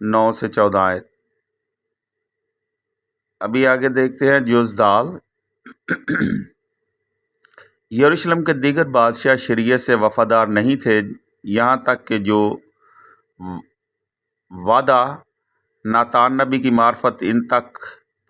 9 سے 14 آیت۔ ابھی آگے دیکھتے ہیں جز دال۔ یروشلم کے دیگر بادشاہ شریعت سے وفادار نہیں تھے، یہاں تک کہ جو وعدہ ناتان نبی کی معرفت ان تک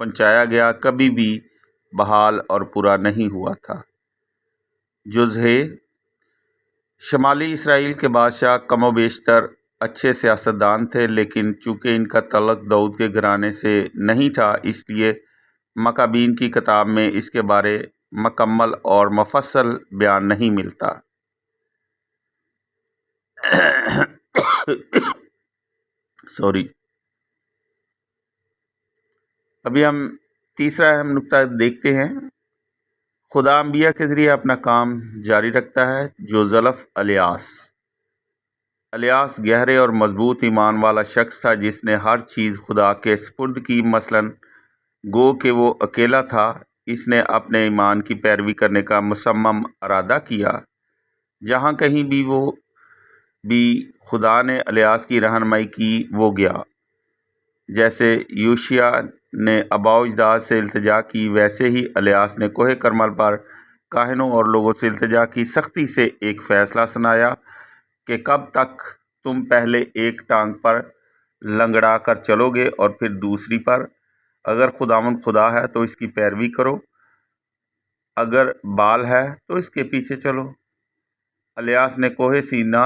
پہنچایا گیا کبھی بھی بحال اور پورا نہیں ہوا تھا۔ جز ہے، شمالی اسرائیل کے بادشاہ کم و بیشتر اچھے سیاستدان تھے، لیکن چونکہ ان کا تعلق داؤد کے گھرانے سے نہیں تھا، اس لیے مکابین کی کتاب میں اس کے بارے مکمل اور مفصل بیان نہیں ملتا۔ سوری۔ ابھی ہم تیسرا اہم نقطہ دیکھتے ہیں۔ خدا انبیاء کے ذریعے اپنا کام جاری رکھتا ہے۔ جو زلف الیاس گہرے اور مضبوط ایمان والا شخص تھا، جس نے ہر چیز خدا کے سپرد کی، مثلاً گو کہ وہ اکیلا تھا۔ اس نے اپنے ایمان کی پیروی کرنے کا مصمم ارادہ کیا۔ جہاں کہیں بھی خدا نے الیاس کی رہنمائی کی وہ گیا۔ جیسے یوشیا نے آباء و اجداد سے التجا کی، ویسے ہی الیاس نے کوہ کرمل پر کاہنوں اور لوگوں سے التجا کی، سختی سے ایک فیصلہ سنایا کہ کب تک تم پہلے ایک ٹانگ پر لنگڑا کر چلو گے اور پھر دوسری پر؟ اگر خداوند خدا ہے تو اس کی پیروی کرو، اگر بال ہے تو اس کے پیچھے چلو۔ الیاس نے کوہ سینا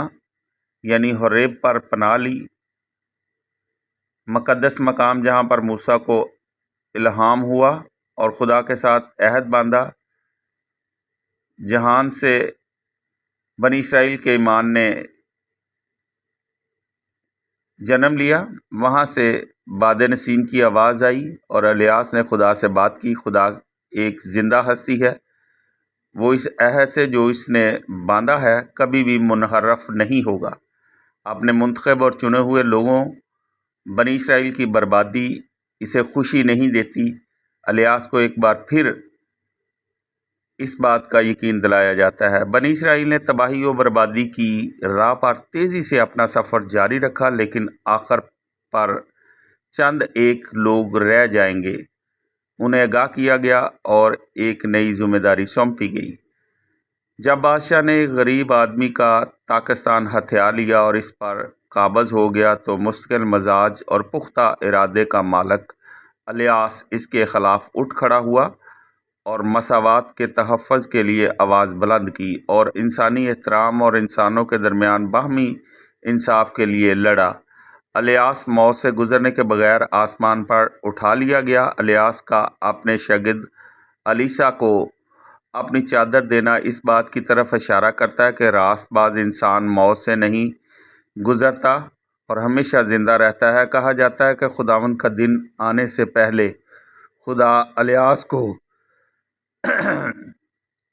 یعنی حریب پر پناہ لی، مقدس مقام جہاں پر موسیٰ کو الہام ہوا اور خدا کے ساتھ عہد باندھا۔ جہان سے بنی اسرائیل کے ایمان نے جنم لیا، وہاں سے باد نسیم کی آواز آئی اور الیاس نے خدا سے بات کی۔ خدا ایک زندہ ہستی ہے، وہ اس عہد سے جو اس نے باندھا ہے کبھی بھی منحرف نہیں ہوگا۔ اپنے منتخب اور چنے ہوئے لوگوں بنی اسرائیل کی بربادی اسے خوشی نہیں دیتی۔ الیاس کو ایک بار پھر اس بات کا یقین دلایا جاتا ہے۔ بنی اسرائیل نے تباہی و بربادی کی راہ پر تیزی سے اپنا سفر جاری رکھا، لیکن آخر پر چند ایک لوگ رہ جائیں گے۔ انہیں آگاہ کیا گیا اور ایک نئی ذمہ داری سونپی گئی۔ جب بادشاہ نے ایک غریب آدمی کا تاکستان ہتھیا لیا اور اس پر قابض ہو گیا تو مستقل مزاج اور پختہ ارادے کا مالک الیاس اس کے خلاف اٹھ کھڑا ہوا اور مساوات کے تحفظ کے لیے آواز بلند کی اور انسانی احترام اور انسانوں کے درمیان باہمی انصاف کے لیے لڑا۔ الیاس موت سے گزرنے کے بغیر آسمان پر اٹھا لیا گیا۔ الیاس کا اپنے شاگرد الیشع کو اپنی چادر دینا اس بات کی طرف اشارہ کرتا ہے کہ راست باز انسان موت سے نہیں گزرتا اور ہمیشہ زندہ رہتا ہے۔ کہا جاتا ہے کہ خداوند کا دن آنے سے پہلے خدا الیاس کو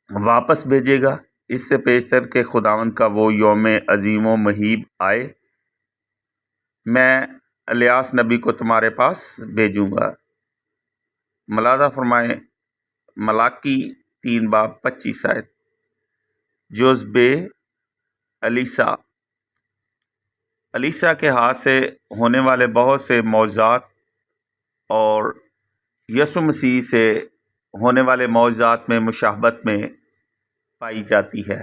واپس بھیجے گا، اس سے پیشتر کہ خداوند کا وہ یوم عظیم و مہیب آئے۔ میں الیاس نبی کو تمہارے پاس بھیجوں گا۔ ملاحظہ فرمائیں ملاکی 3:25 آیت۔ جز بے الیشع کے ہاتھ سے ہونے والے بہت سے معجزات اور یسوع مسیح سے ہونے والے معجزات میں مشابہت میں پائی جاتی ہے،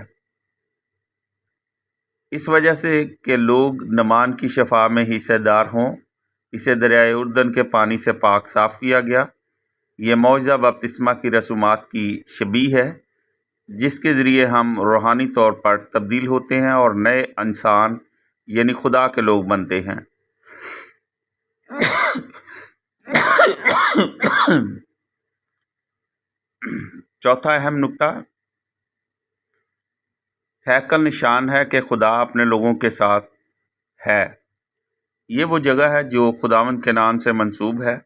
اس وجہ سے کہ لوگ نعمان کی شفا میں حصہ دار ہوں۔ اسے دریائے اردن کے پانی سے پاک صاف کیا گیا۔ یہ معجزہ بپتسمہ کی رسومات کی شبیہ ہے، جس کے ذریعے ہم روحانی طور پر تبدیل ہوتے ہیں اور نئے انسان یعنی خدا کے لوگ بنتے ہیں۔ چوتھا اہم نقطہ، ہیکل نشان ہے کہ خدا اپنے لوگوں کے ساتھ ہے۔ یہ وہ جگہ ہے جو خداوند کے نام سے منسوب ہے۔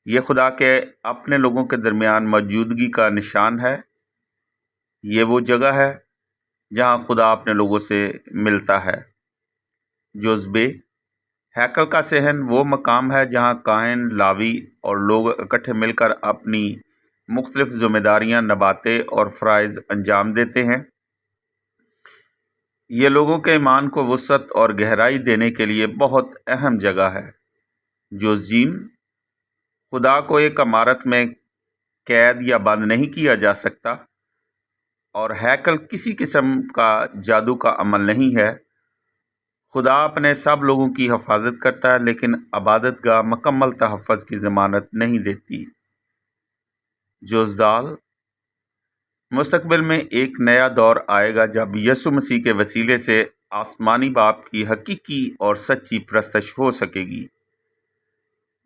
یہ خدا کے اپنے لوگوں کے درمیان موجودگی کا نشان ہے۔ یہ وہ جگہ ہے جہاں خدا اپنے لوگوں سے ملتا ہے۔ جز بے، ہیکل کا صحن وہ مقام ہے جہاں کاہن، لاوی اور لوگ اکٹھے مل کر اپنی مختلف ذمہ داریاں نبھاتے اور فرائض انجام دیتے ہیں۔ یہ لوگوں کے ایمان کو وسعت اور گہرائی دینے کے لیے بہت اہم جگہ ہے۔ جو زین خدا کو ایک عمارت میں قید یا بند نہیں کیا جا سکتا، اور ہیکل کسی قسم کا جادو کا عمل نہیں ہے۔ خدا اپنے سب لوگوں کی حفاظت کرتا ہے، لیکن عبادت گاہ مکمل تحفظ کی ضمانت نہیں دیتی۔ جوزدال مستقبل میں ایک نیا دور آئے گا جب یسوع مسیح کے وسیلے سے آسمانی باپ کی حقیقی اور سچی پرستش ہو سکے گی۔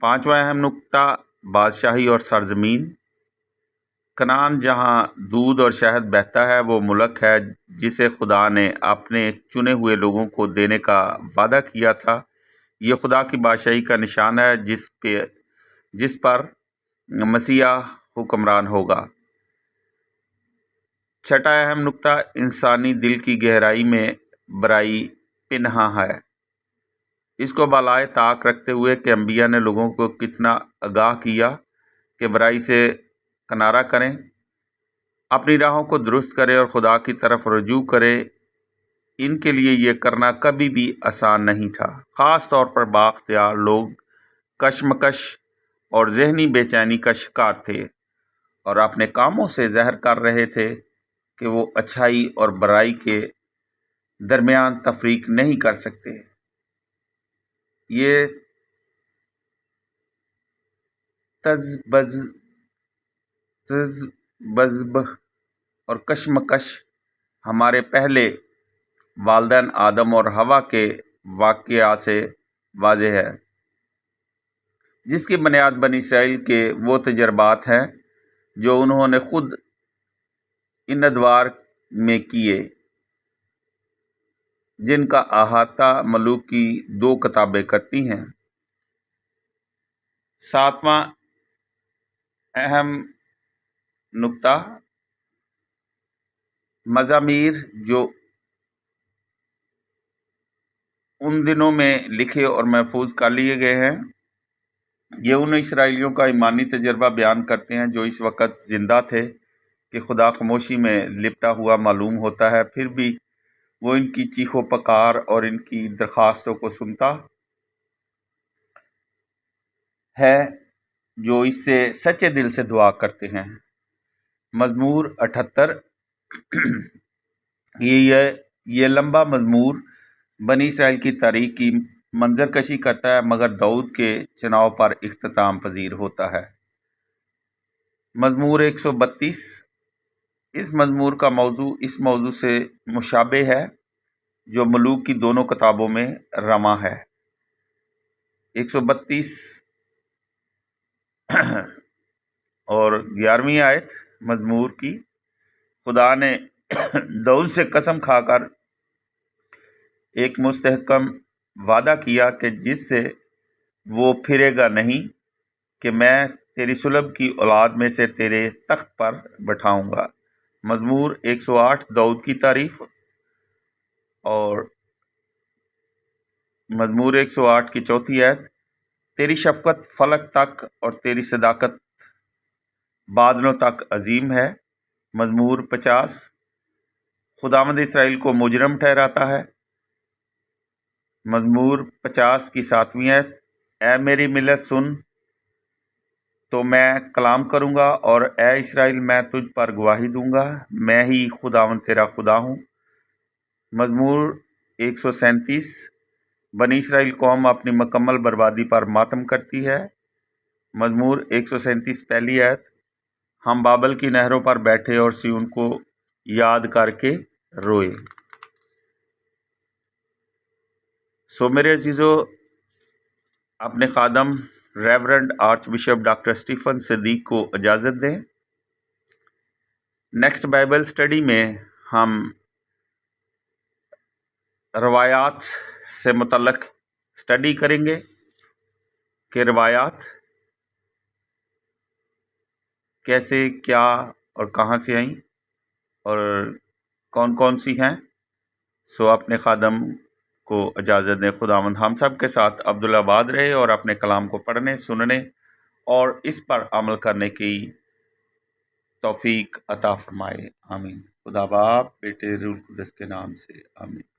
پانچواں اہم نقطہ، بادشاہی اور سرزمین۔ کنعان جہاں دودھ اور شہد بہتا ہے، وہ ملک ہے جسے خدا نے اپنے چنے ہوئے لوگوں کو دینے کا وعدہ کیا تھا۔ یہ خدا کی بادشاہی کا نشان ہے جس پر مسیح حکمران ہوگا۔ چھٹا اہم نقطہ، انسانی دل کی گہرائی میں برائی پنہاں ہے۔ اس کو بالائے طاق رکھتے ہوئے کہ انبیاء نے لوگوں کو کتنا آگاہ کیا کہ برائی سے کنارہ کریں، اپنی راہوں کو درست کریں اور خدا کی طرف رجوع کریں، ان کے لیے یہ کرنا کبھی بھی آسان نہیں تھا۔ خاص طور پر بااختیار لوگ کشمکش اور ذہنی بے چینی کا شکار تھے اور اپنے کاموں سے ظاہر کر رہے تھے کہ وہ اچھائی اور برائی کے درمیان تفریق نہیں کر سکتے۔ یہ تذبذب اور کشمکش ہمارے پہلے والدین آدم اور حوا کے واقعہ سے واضح ہے، جس کی بنیاد بنی اسرائیل کے وہ تجربات ہیں جو انہوں نے خود ان ادوار میں کیے، جن کا احاطہ ملوک کی 2 کتابیں کرتی ہیں۔ ساتواں اہم نقطہ، مزامیر جو ان دنوں میں لکھے اور محفوظ کر لیے گئے ہیں، یہ ان اسرائیلیوں کا ایمانی تجربہ بیان کرتے ہیں جو اس وقت زندہ تھے کہ خدا خاموشی میں لپٹا ہوا معلوم ہوتا ہے، پھر بھی وہ ان کی چیخ و پکار اور ان کی درخواستوں کو سنتا ہے جو اس سے سچے دل سے دعا کرتے ہیں۔ مزمور 78 یہ لمبا مزمور بنی اسرائیل کی تاریخ کی منظر کشی کرتا ہے، مگر داؤد کے چناؤ پر اختتام پذیر ہوتا ہے۔ مزمور 132، اس مزمور کا موضوع اس موضوع سے مشابہ ہے جو ملوک کی دونوں کتابوں میں رواں ہے۔ 132 اور 11ویں آیت مزمور کی، خدا نے داؤد سے قسم کھا کر ایک مستحکم وعدہ کیا کہ جس سے وہ پھرے گا نہیں، کہ میں تیری صلب کی اولاد میں سے تیرے تخت پر بٹھاؤں گا۔ مزمور 108 داؤد کی تعریف، اور مزمور 108 کی 4 آیت، تیری شفقت فلک تک اور تیری صداقت بادلوں تک عظیم ہے۔ مزمور 50، خداوند اسرائیل کو مجرم ٹھہراتا ہے۔ مزمور 50 کی 7ویں آیت، اے میری ملت سن تو میں کلام کروں گا، اور اے اسرائیل میں تجھ پر گواہی دوں گا، میں ہی خداوند تیرا خدا ہوں۔ مزمور 137، بنی اسرائیل قوم اپنی مکمل بربادی پر ماتم کرتی ہے۔ مزمور 137 پہلی آیت، ہم بابل کی نہروں پر بیٹھے اور سیون کو یاد کر کے روئے۔ میرے عزیزو، اپنے خادم reverend archbishop doctor Stephen Siddique کو اجازت دیں۔ نیکسٹ بائبل اسٹڈی میں ہم روایات سے متعلق اسٹڈی کریں گے کہ روایات کیسے، کیا اور کہاں سے آئیں اور کون کون سی ہیں۔ اپنے خادم کو اجازت دیں۔ خداوند ہم سب کے ساتھ عبدالآباد رہے اور اپنے کلام کو پڑھنے، سننے اور اس پر عمل کرنے کی توفیق عطا فرمائے۔ آمین۔ خدا باپ، بیٹے، روح القدس کے نام سے آمین۔